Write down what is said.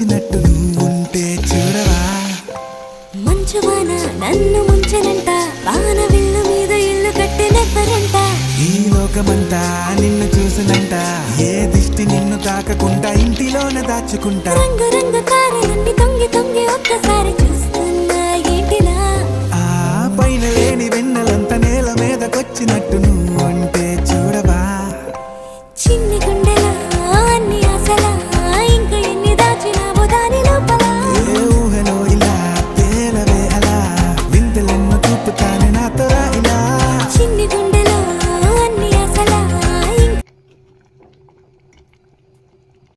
వచ్చినట్టు నువ్వుంటే చూడవా మంచువాన నన్ను ముంచనంట వాన విల్లు మీద ఇల్లు కట్టినెవ్వరంట ఈ లోకమంతా నిన్ను చూసినంట ఏ దిష్టి నిన్ను తాకకుండా ఇంటిలోన దాచుకుంటా రంగు రంగు తారలన్నీ తొంగి తొంగి ఒక్కసారి చూస్తున్నా ఏంటిలా ఆ పైన లేని వెన్నెలంత నేల మీదకొచ్చినట్టు నువ్వు